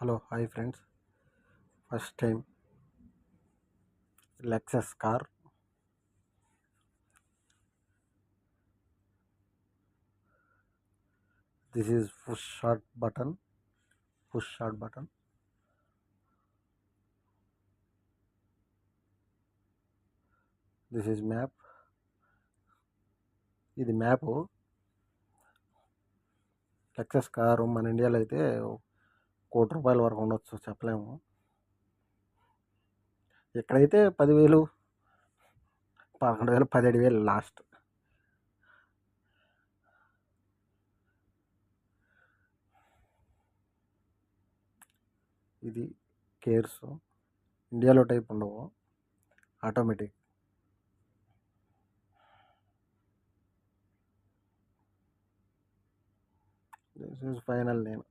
Hello, hi friends. First time Lexus car. This is push start button. Push start button. This is map. ఇది map. Lexus car మన ఇండియాలో అయితే ₹1,00,00,000 వరకు ఉండొచ్చు, చెప్పలేము. ఇక్కడైతే 10,000, 11,000, 17,000 లాస్ట్. ఇది కేర్స్. ఇండియాలో టైప్ ఉండవు, automatic. This is final name.